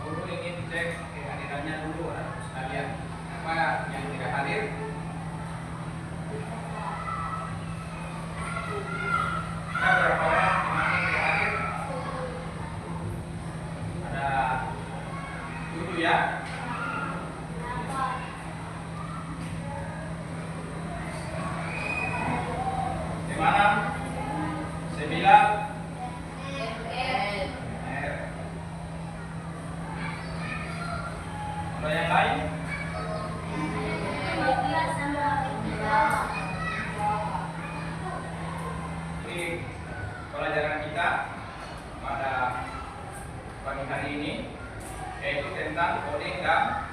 guru ingin dicek kehadirannya dulu anak sekalian. Apa yang tidak hadir? Ada berapa orang yang tidak hadir? Ada 7 ya. Gimana? 9 Kalau yang lain? Ini pelajaran kita pada pagi hari ini yaitu tentang coding dan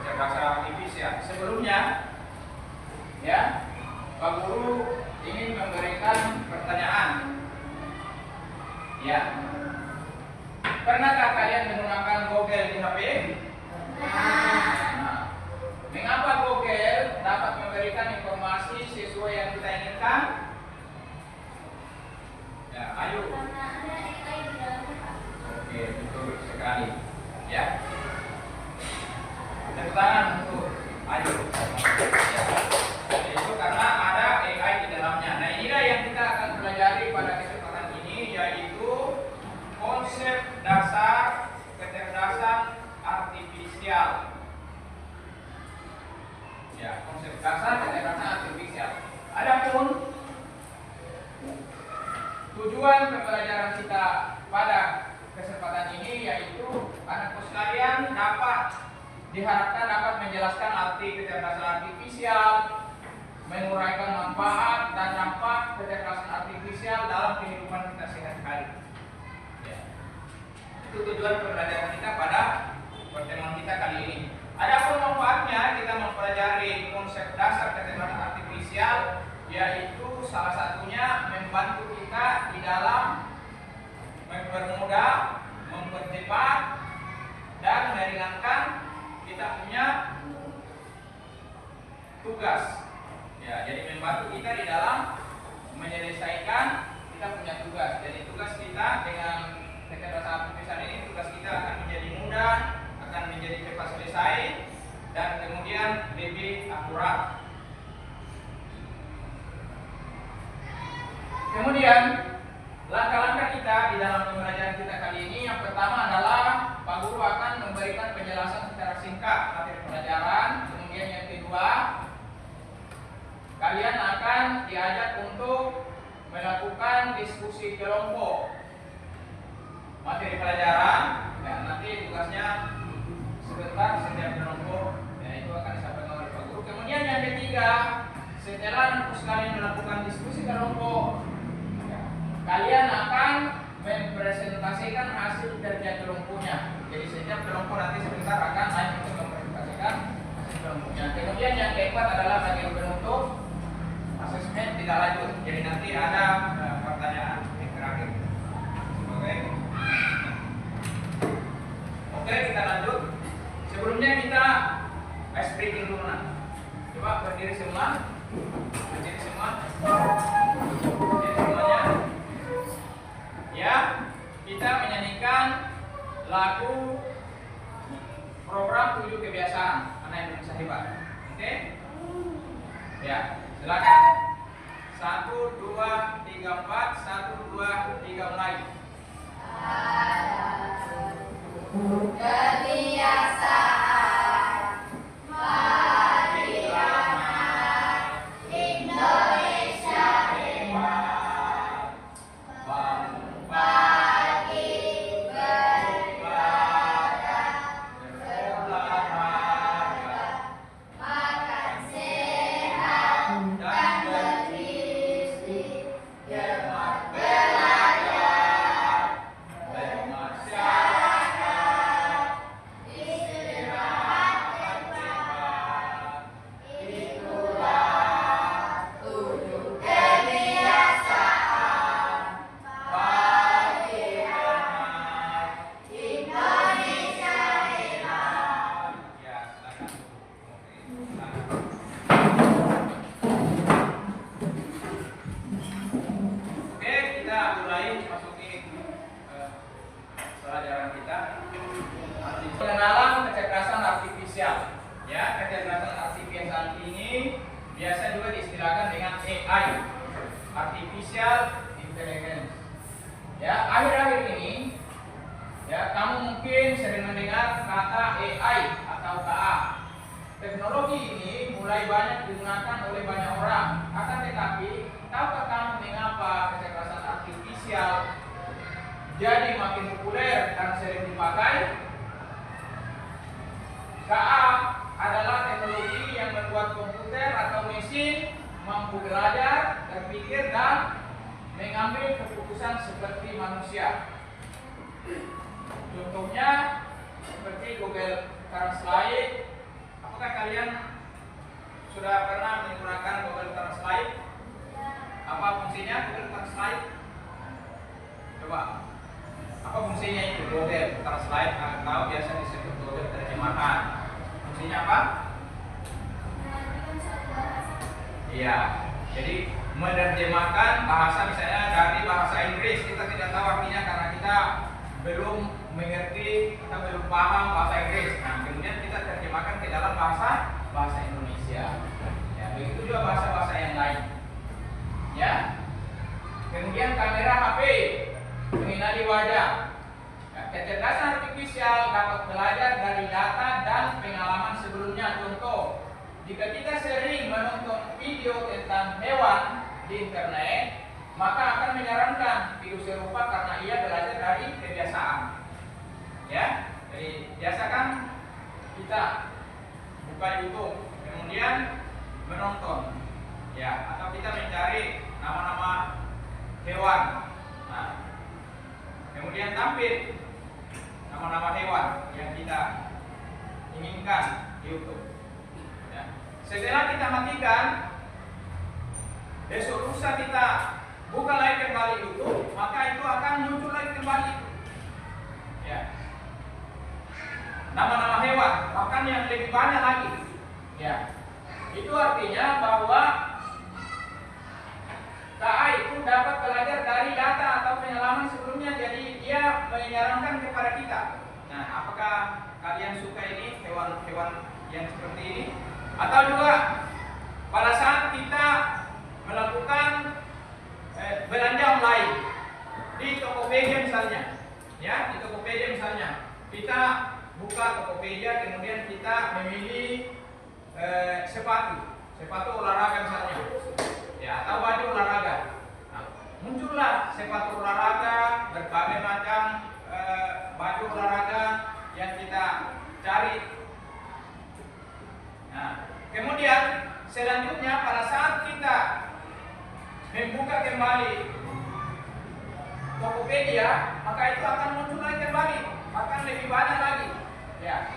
kecerdasan artifisial. Sebelumnya, ya, Pak Guru ingin memberikan pertanyaan. Ya, pernahkah kalian menggunakan Google di HP? Nah, mengapa Google dapat memberikan informasi sesuai yang kita inginkan? Ya, ayo. Oke, betul sekali. Ya. Tepuk tangan untuk ayo. Ya. Itu karena ada AI di dalamnya. Nah, inilah yang kita akan pelajari pada kesempatan ini, yaitu konsep dasar kecerdasan artifisial. Ya, konsep dasar kecerdasan artifisial. Adapun tujuan pembelajaran kita pada kesempatan ini yaitu anakku sekalian diharapkan dapat menjelaskan arti kecerdasan artifisial, menguraikan manfaat dan dampak kecerdasan artifisial dalam kehidupan kita sehari-hari. Ya. Itu tujuan pembelajaran kita pada pertemuan kita kali ini. Adapun manfaatnya, kita mempelajari konsep dasar kecerdasan artifisial, yaitu salah satunya membantu kita di dalam mempermudah, mempercepat, dan meringankan kita punya tugas. Ya, jadi membantu kita di dalam menyelesaikan kita punya tugas. Jadi tugas kita dengan kecerdasan artifisial ini, tugas kita akan menjadi mudah, akan menjadi cepat selesai, dan kemudian lebih akurat. Kemudian langkah-langkah kita di dalam pembelajaran kita kali ini, yang pertama adalah Pak Guru akan memberikan penjelasan secara singkat materi pelajaran. Kemudian yang kedua, kalian akan diajak untuk melakukan diskusi kelompok materi pelajaran. Ya, nanti tugasnya sebentar setiap kelompok, ya, itu akan disampaikan oleh Pak Guru. Kemudian yang ketiga, setelah kalian melakukan diskusi kelompok, kalian akan mempresentasikan hasil kerja kelompoknya. Jadi setiap kelompok nanti sebentar akan naik untuk mempresentasikan hasil kelompoknya. Kemudian yang keempat adalah bagian penutup, asesmen tidak lanjut. Jadi nanti ada pertanyaan yang terakhir. Oke, kita lanjut. Sebelumnya kita ice breaking dulu. Coba berdiri semua. Berdiri semua. Berdiri semuanya. Ya, kita menyanyikan lagu program 7 kebiasaan anak Indonesia hebat. Oke? Ya, silakan. 1, 2, 3, 4. 1, 2, 3 mulai. Kebiasaan marilah Indonesia hebat. Bangun pagi beribadah, berolahraga, makan sehat dan bergizi, cermat belajar, bermasyarakat. mungkin sering mendengar kata AI atau KA. Teknologi ini mulai banyak digunakan oleh banyak orang. Akan tetapi, tahukah kamu mengapa kecerdasan artifisial jadi makin populer dan sering dipakai? KA adalah teknologi yang membuat komputer atau mesin mampu belajar, berpikir, dan mengambil keputusan seperti manusia. Contohnya seperti Google Translate. Apakah kalian sudah pernah menggunakan Google Translate? Apa fungsinya Google Translate? Coba. Apa fungsinya itu Google Translate atau biasa disebut Google terjemahan? Fungsinya apa? Iya. Jadi menerjemahkan bahasa misalnya dari bahasa Inggris, kita tidak tahu artinya karena kita belum mengerti, kita belum paham bahasa Inggris. Nah, kemudian kita terjemahkan ke dalam bahasa Indonesia. Ya, begitu juga bahasa-bahasa yang lain. Ya. Kemudian kamera HP mengenali wajah. Ya, kecerdasan artifisial dapat belajar dari data dan pengalaman sebelumnya. Contoh, jika kita sering menonton video tentang hewan di internet, maka akan menyarankan video serupa karena ia belajar dari kebiasaan. Ya, jadi biasakan kita buka YouTube, kemudian menonton, ya, atau kita mencari nama-nama hewan. Nah, kemudian tampil nama-nama hewan yang kita inginkan di YouTube. Ya. Setelah kita matikan, besok lusa kita buka lagi kembali YouTube, maka itu akan muncul lagi kembali. Ya. Nama-nama hewan, bahkan yang lebih banyak lagi. Ya. Itu artinya bahwa KA itu dapat belajar dari data atau pengalaman sebelumnya, jadi dia menyarankan kepada kita. Nah, apakah kalian suka ini hewan-hewan yang seperti ini? Atau juga pada saat kita melakukan belanja online di Tokopedia misalnya, ya, di Tokopedia misalnya, kita buka Tokopedia, kemudian kita memilih sepatu olahraga misalnya, ya, atau baju olahraga. Nah, muncullah sepatu olahraga, berbagai macam baju olahraga yang kita cari. Nah, kemudian selanjutnya pada saat kita membuka kembali Tokopedia, maka itu akan muncul lagi kembali, bahkan lebih banyak lagi. Ya,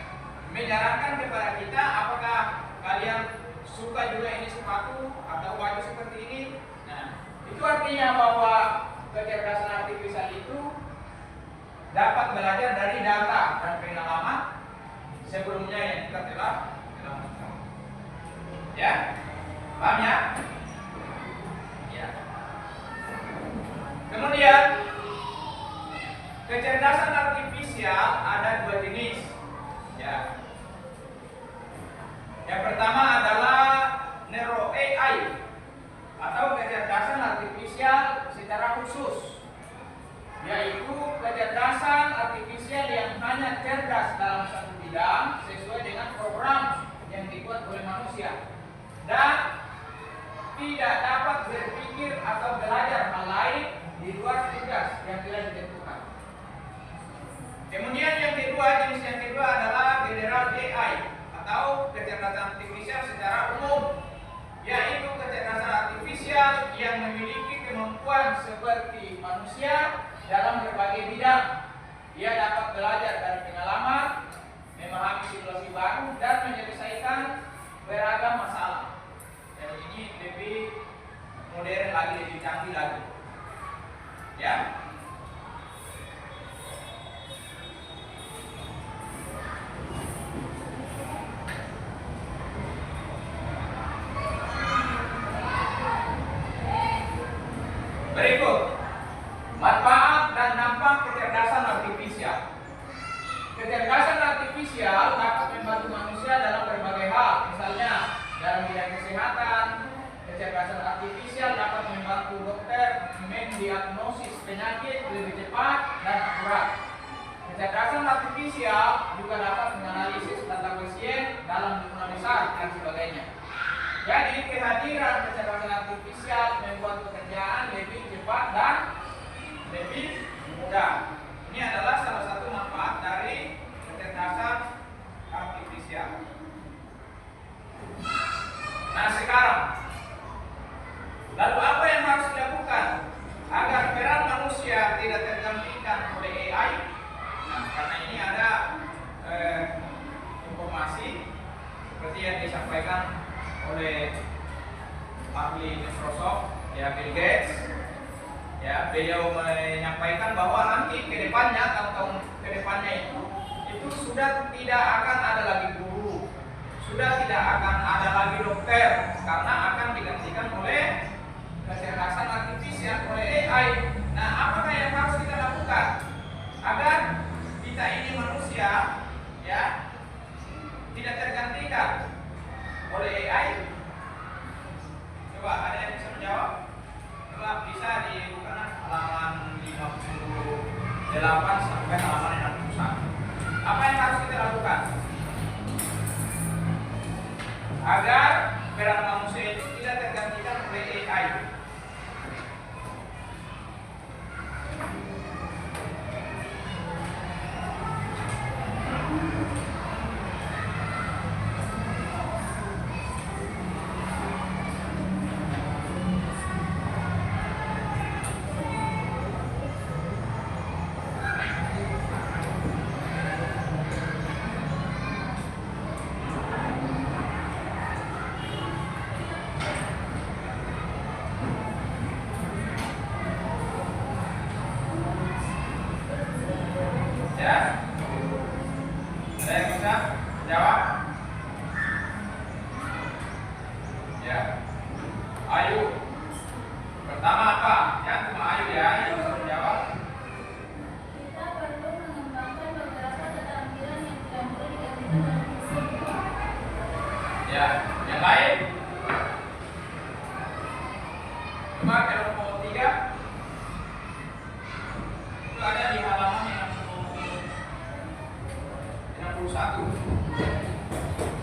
menyarankan kepada kita apakah kalian suka juga ini sepatu atau baju seperti ini. Nah, itu artinya bahwa kecerdasan artifisial itu dapat belajar dari data dan pengalaman sebelumnya yang kita telah lakukan. Ya, paham ya? Ya. Kemudian kecerdasan artifisial ada dua jenis. Ya. Yang pertama adalah Neuro AI atau kecerdasan artifisial secara khusus, yaitu kecerdasan artifisial yang hanya cerdas dalam satu bidang sesuai dengan program yang dibuat oleh manusia dan tidak dapat berpikir atau belajar hal lain di luar tugas yang telah ditentukan. Kemudian jenis yang kedua adalah General AI atau kecerdasan artifisial secara umum, yaitu kecerdasan artifisial yang memiliki kemampuan seperti manusia dalam berbagai bidang. Ia dapat belajar dari pengalaman, memahami situasi baru, dan menyelesaikan beragam masalah. Dan ini lebih modern lagi, lebih canggih lagi. Ya. Berikut manfaat dan dampak kecerdasan artifisial. Kecerdasan artifisial dapat membantu manusia dalam berbagai hal, misalnya dalam bidang kesehatan. Kecerdasan artifisial dapat membantu dokter mendiagnosis penyakit lebih cepat dan akurat. kecerdasan artifisial juga dapat menganalisis data pasien dalam jumlah besar dan sebagainya. Jadi kehadiran kecerdasan artifisial membuat pekerjaan lebih cepat dan lebih mudah. Ini adalah salah satu manfaat dari kecerdasan artifisial. Nah sekarang, lalu apa yang harus dilakukan agar peran manusia tidak tergantikan oleh AI? Nah, karena ini ada informasi seperti yang disampaikan oleh ahli Microsoft, ya Bill Gates, ya beliau menyampaikan bahwa nanti kedepannya atau kedepannya itu sudah tidak akan ada lagi guru, sudah tidak akan ada lagi dokter, karena akan digantikan oleh kecerdasan artifisial, oleh AI. Nah, apakah yang harus kita lakukan agar kita ini manusia, ya, tidak tergantikan oleh AI? Coba ada yang bisa menjawab? Coba bisa dibuka halaman 58 sampai halaman 61. Apa yang harus kita lakukan agar peran manusia itu tidak tergantikan oleh AI? Ya, ada yang bisa jawab? Ya, Ayu. Pertama apa? Ya, cuma Ayu ya yang bisa menjawab. Kita perlu mengembangkan beberapa keterampilan yang tidak mudah digantikan oleh mesin. Ya, yang lain? Coba kelompok 3. Itu ada di halaman 61.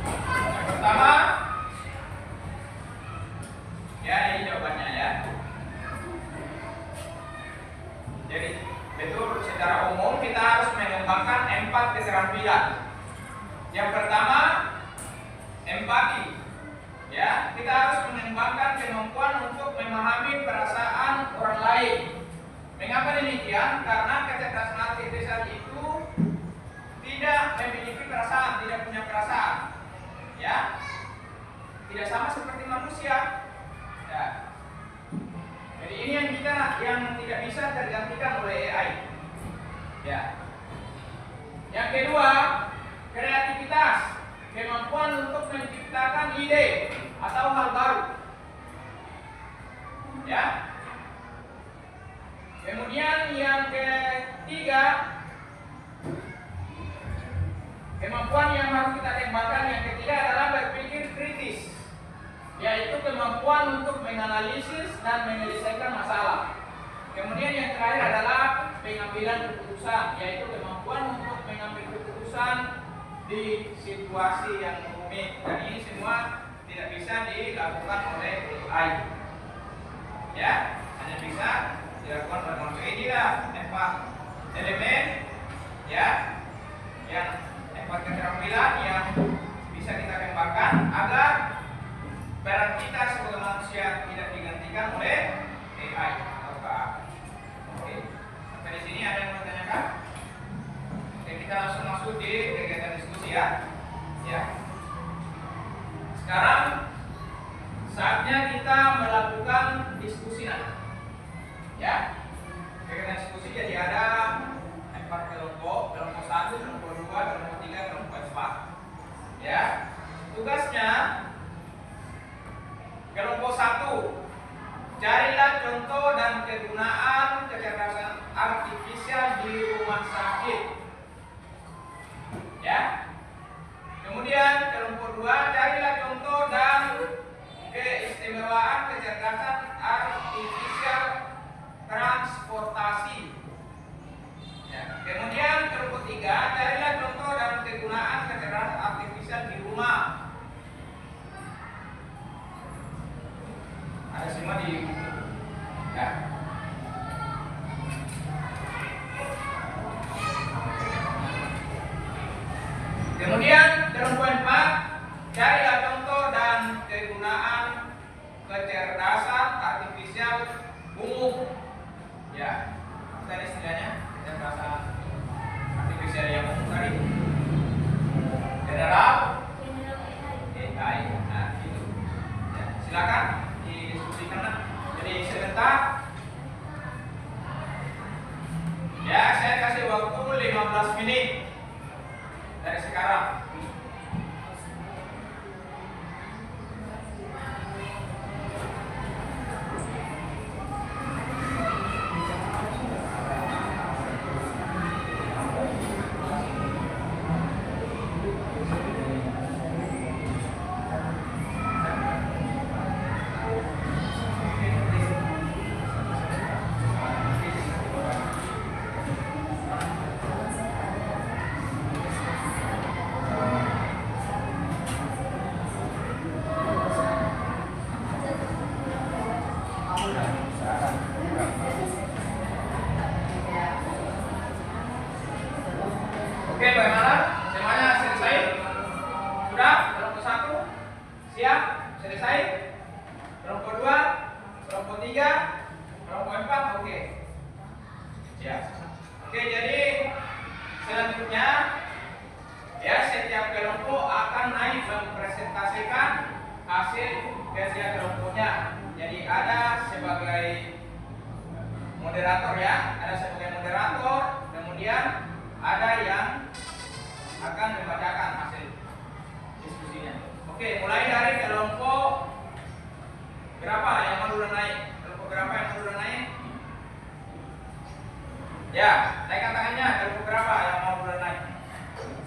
Yang pertama, ya ini jawabannya ya. Jadi betul secara umum kita harus mengembangkan 4 keterampilan. Yang pertama, empati. Ya, kita harus mengembangkan kemampuan untuk memahami perasaan orang lain. Mengapa demikian? Karena kecerdasan artifisial itu tidak memiliki perasaan, tidak punya perasaan, ya, tidak sama seperti manusia. Ya. Jadi ini yang tidak bisa tergantikan oleh AI. Ya. Yang kedua, kreativitas, kemampuan untuk menciptakan ide atau hal baru. Ya. Kemudian yang ketiga, kemampuan yang harus kita kembangkan yang ketiga adalah berpikir kritis, yaitu kemampuan untuk menganalisis dan menyelesaikan masalah. Kemudian yang terakhir adalah pengambilan keputusan, yaitu kemampuan untuk mengambil keputusan di situasi yang rumit. Dan ini semua tidak bisa dilakukan oleh AI. Ya, hanya bisa dilakukan oleh manusia. Inilah 4 elemen, ya, yang 4 keterampilan yang bisa kita kembangkan agar peran kita sebagai manusia tidak digantikan oleh AI atau AI. Oke, sampai di sini ada yang mau tanyakan? Oke, kita langsung masuk di kegiatan diskusi ya. Ya. Sekarang saatnya kita melakukan diskusi nanti. Ya. Kegiatan diskusi jadi ada 4 kelompok, kelompok 1, kelompok 2, kelompok 3, kelompok 4. Ya. Tugasnya kelompok 1, carilah contoh dan kegunaan kecerdasan artifisial di rumah sakit. Ya. Kemudian kelompok 2, carilah contoh dan keistimewaan kecerdasan artifisial transportasi. Ya. Kemudian kelompok 3, Kemudian dalam poin 4, carilah contoh dan kegunaan kecerdasan artifisial umum. Ya, apa tadi istilahnya kecerdasan artifisial yang umum tadi? General AI. Nah, itu. Ya, silakan didiskusikan. Jadi sebentar. Ya, saya kasih waktu 15 menit dari sekarang. Oke, bagaimana? Semuanya selesai? Sudah? Kelompok 1 siap? Selesai? Kelompok 2, kelompok 3, kelompok 4, oke. Siap. Oke, jadi selanjutnya ya setiap kelompok akan naik mempresentasikan hasil kerja kelompoknya. Jadi ada sebagai moderator ya, ada sebagai moderator, kemudian ada yang akan membacakan hasil diskusinya. Oke, mulai dari kelompok berapa yang mau dulu naik? Kelompok berapa yang mau dulu naik? Ya, naikkan tangannya. Kelompok berapa yang mau dulu naik?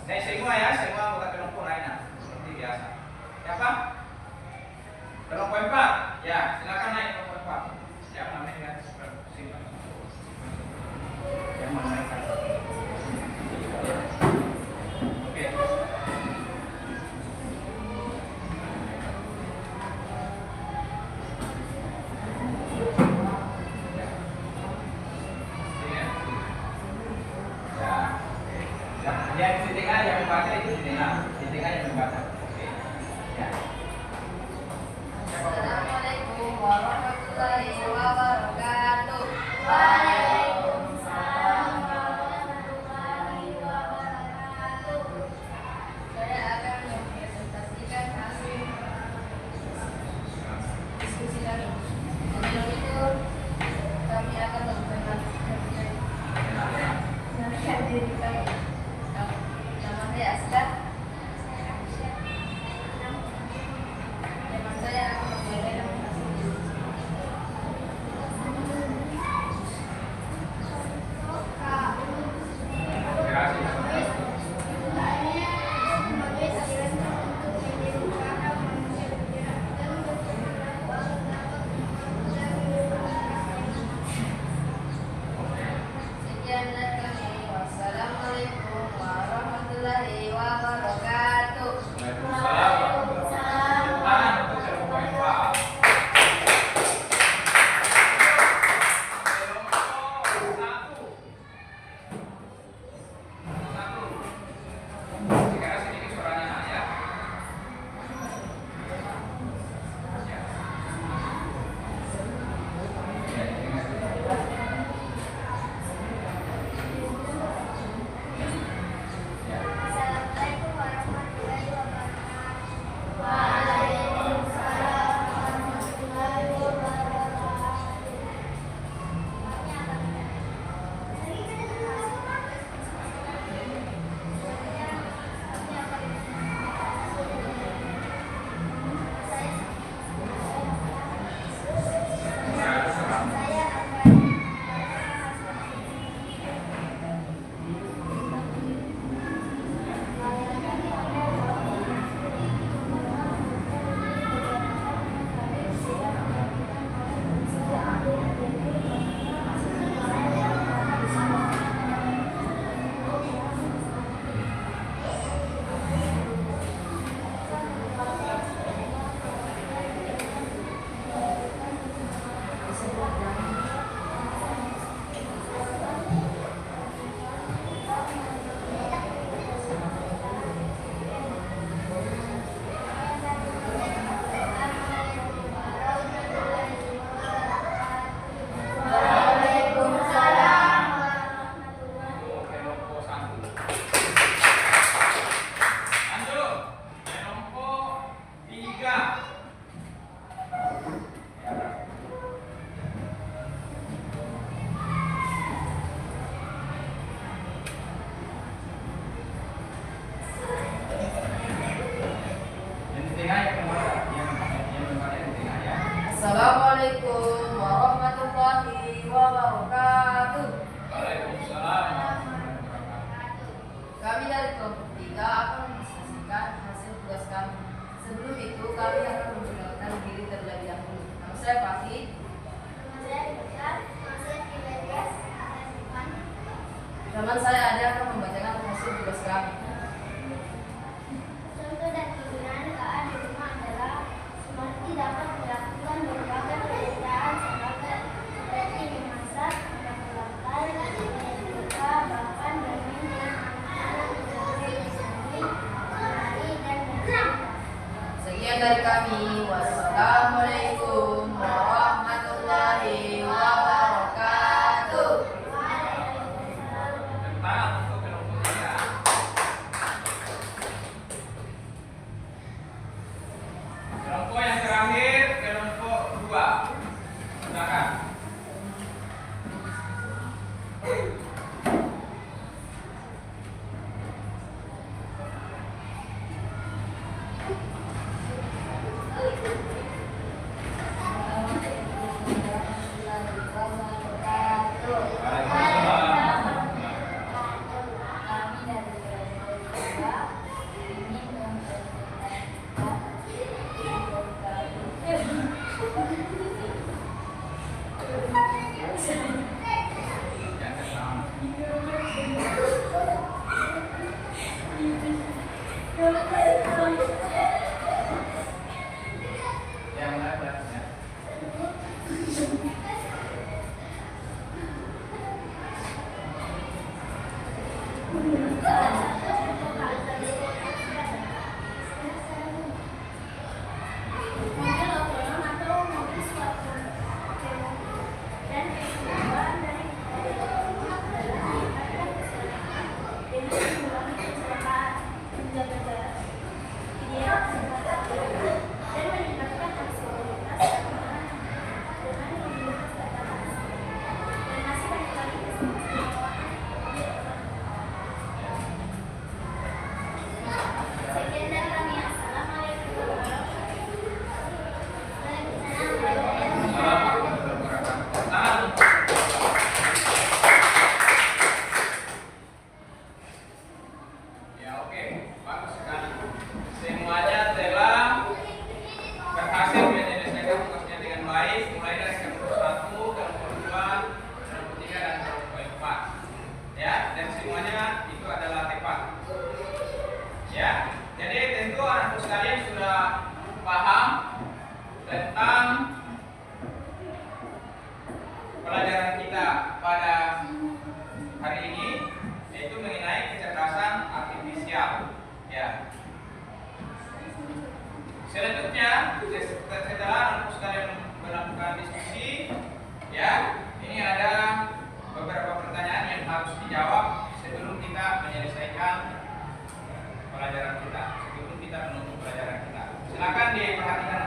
Naik semua ya, semua anggota kelompok naiknya seperti biasa. Siapa? Kelompok 4. Ya, silakan naik kelompok 4. Siapa namanya? Simpan. Yang mana naikkan? Yang titik A yang membaca itu titik A yang membaca. Oke. Ya. Assalamualaikum warahmatullahi wabarakatuh. Waalaikumsalam warahmatullahi wabarakatuh. Saya akan mempresentasikan hasil diskusi kami. Sebelum itu kami akan memperkenalkan diri kami. Nama saya Aska. Teman saya akan membacakan hasil diskusi. Sekian dari kami. Wassalamualaikum warahmatullahi wabarakatuh. kelompok 3 akan mendemonstrasikan hasil tugas kami. Sebelum itu, kami akan memperkenalkan diri terlebih dahulu. Nama saya Fatih. Nama saya Rizal. Nama saya Kiberias. Teman saya Ade akan membacakan hasil tugas kami. Contoh dan penggunaan KA di rumah adalah seperti dapat melakukan berbagai pekerjaan seperti memasak, menambah membuka, bahkan bermain dengan anak-anak seperti menari, dan bercerita. Sekian dari kami. Wassalamualaikum warahmatullahi wabarakatuh. Tangan untuk kelompok 3. Kelompok yang terakhir, kelompok 2. Silakan. Kami dari Jawa ingin Yang pertama. Yang mulai belajarnya. mobil otonom atau mobil suatu dan kedua dari dengan mengurangi kecelakaan, menjaga jarak ideal dan meningkatkan aksesibilitas dengan mobilitas terbatas dan masih banyak lagi keselamatan. Sekian dari kami. Assalamualaikum warahmatullahi wabarakatuh. Tangan. Ya, oke, bagus sekali. Semuanya telah berhasil menyelesaikan tugasnya dengan baik, mulai dari kelompok 1, kelompok 2, kelompok 3, dan kelompok 4. Ya, dan semuanya itu adalah tepat. Ya, jadi tentu anak sekalian sudah paham tentang pelajaran kita pada hari ini, yaitu mengenai kecerdasan artifisial. Ya. Selanjutnya, setelah anak sekalian melakukan diskusi, ya, ini ada beberapa pertanyaan yang harus dijawab sebelum kita menyelesaikan pelajaran kita, sebelum kita menutup pelajaran kita. Silakan diperhatikan,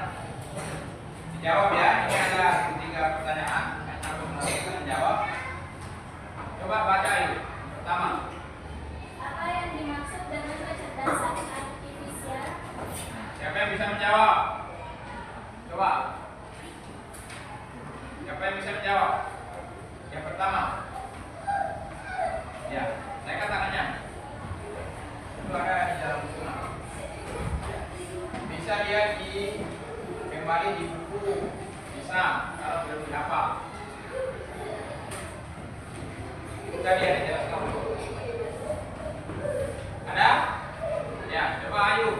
dijawab ya. Ini ada 3 pertanyaan yang harus kalian jawab. Coba baca yuk. Pertama, Apa yang dimaksud dengan kecerdasan artifisial? siapa yang bisa menjawab? Coba. Siapa yang bisa menjawab? Yang pertama. Ya, naikkan tangannya. Itu ada di dalam buku. Bisa dia kembali di buku, bisa kalau belum dihafal. Kita lihat di dalam buku. Ada? Ya, coba ayo.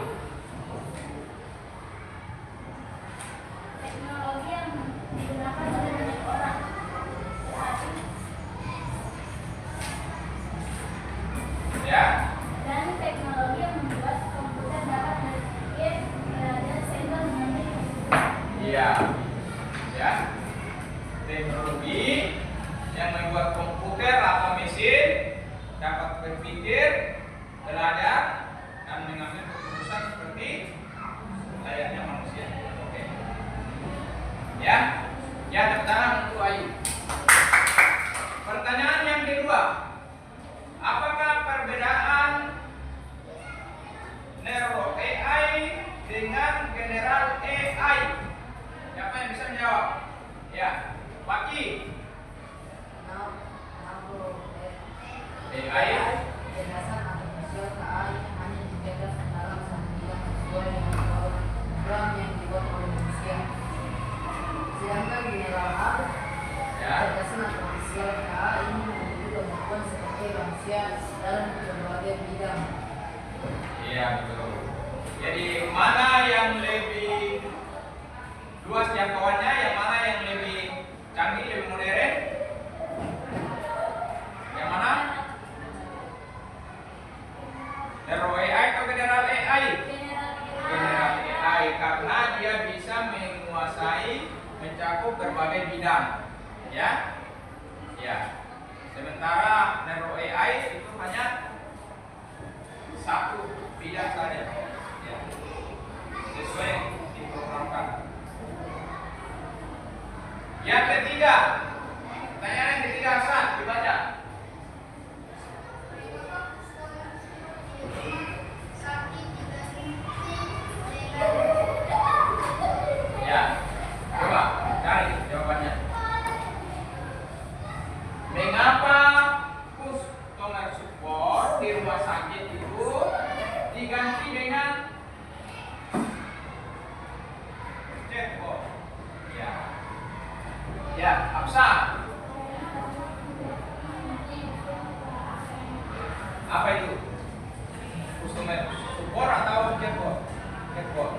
Teknologi yang digunakan oleh banyak orang. Ya. Dan teknologi yang membuat komputer dapat berpikir belajar sehingga mengambil Iya. Ya. Teknologi yang membuat komputer atau mesin dapat berpikir, belajar, dan mengambil keputusan seperti layaknya manusia. Oke. Ya. Ya, tepuk tangan untuk Ayu. Pertanyaan yang kedua. Apakah perbedaan Neuro AI dengan General AI? Siapa yang bisa menjawab? Ya, Paki. Ya, betul. Jadi mana yang lebih luas jangkauannya, yang mana yang lebih canggih, lebih modern? Yang mana? Narrow AI atau general AI? General AI, karena dia bisa menguasai, mencakup berbagai bidang, ya. Ya. Sementara narrow AI itu hanya satu bidang saja, ya. Sesuai diprogramkan. Yang ketiga, pertanyaan yang ketiga, Hasan, dibaca. Ya, coba cari jawabannya. Mengapa customer support di rumah sakit itu diganti dengan chatbot? Ya, ya, Absa. Apa itu? Customer support atau chatbot? Chatbot.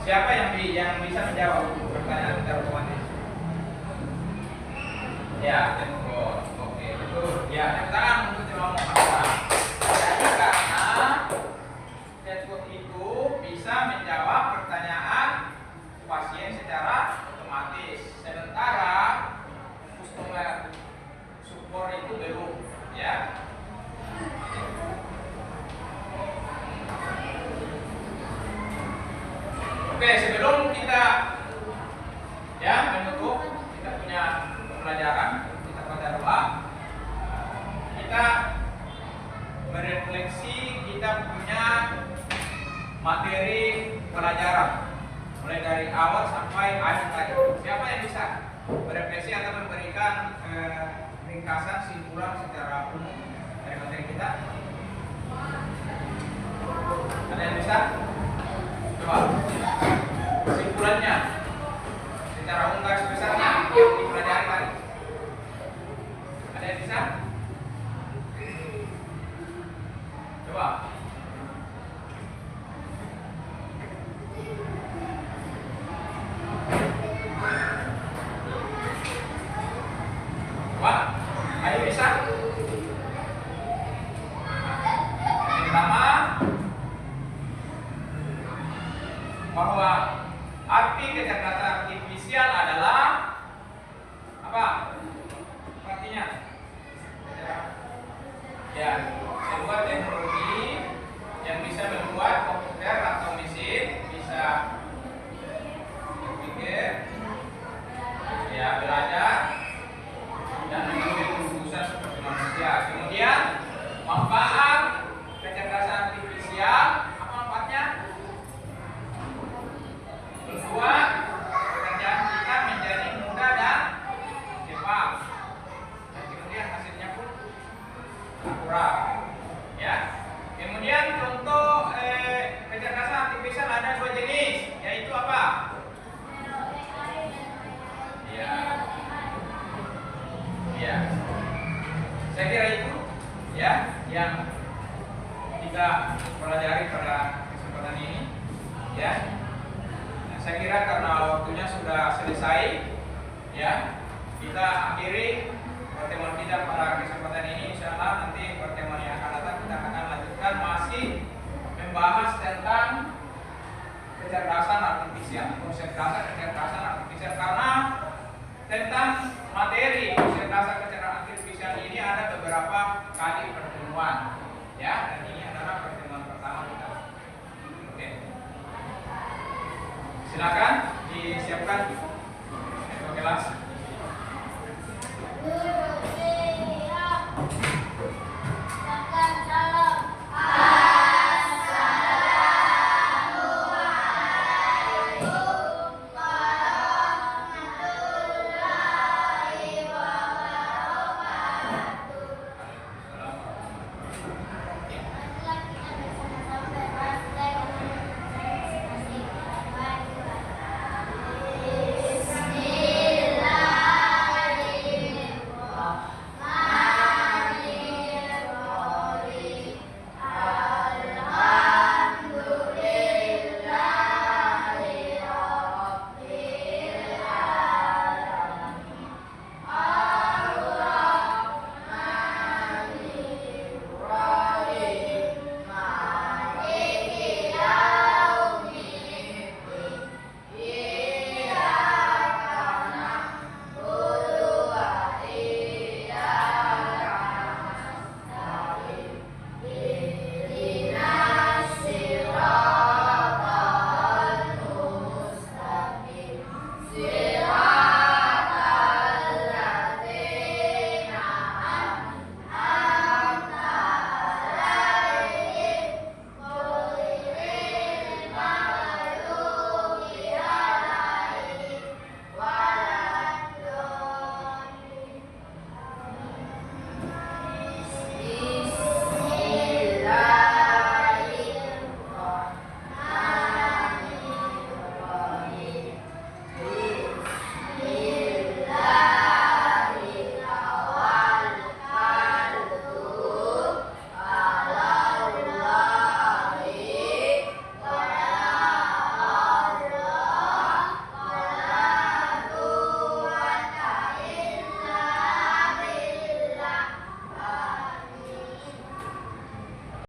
Siapa yang bisa menjawab pertanyaan secara otomatis? Ya, chatbot. Oke, betul. Ya, tepuk tangan untuk Cimamo Absa. Jadi karena chatbot itu bisa menjawab pertanyaan pasien secara otomatis, sementara customer support itu belum, ya. Oke, sebelum kita ya menutup kita punya pembelajaran, kita pada doa, kita merefleksi kita punya materi pelajaran mulai dari awal sampai akhir tadi. Siapa yang bisa berefleksi atau memberikan ringkasan simpulan secara umum dari materi kita? Ada yang bisa? Coba simpulannya secara umum garis besarnya yang dipelajari tadi. Ada yang bisa? Coba. Coba. Ayo bisa? Yang pertama, bahwa arti kecerdasan artifisial adalah apa? Artinya? Ya, sebuah teknologi yang bisa membuat komputer atau mesin bisa berpikir, ya, belajar dan mengambil keputusan seperti manusia. Kemudian manfaat kecerdasan artifisial, apa manfaatnya? Membuat pekerjaan kita menjadi mudah dan cepat, dan kemudian hasilnya pun akurat, ya. Kemudian contoh kecerdasan artifisial ada dua jenis, yaitu apa? Ya, ya. Saya kira itu ya yang kita pelajari pada kesempatan ini, ya. Saya kira karena waktunya sudah selesai, ya, kita akhiri pertemuan kita pada kesempatan ini. Insyaallah nanti pertemuan yang akan datang kita akan lanjutkan masih membahas tentang kecerdasan artifisial, konsep dasar kecerdasan artifisial, karena tentang materi kecerdasan artifisial ini ada beberapa kali pertemuan, ya, dan ini adalah pertemuan pertama kita. Oke. Silakan disiapkan kelas.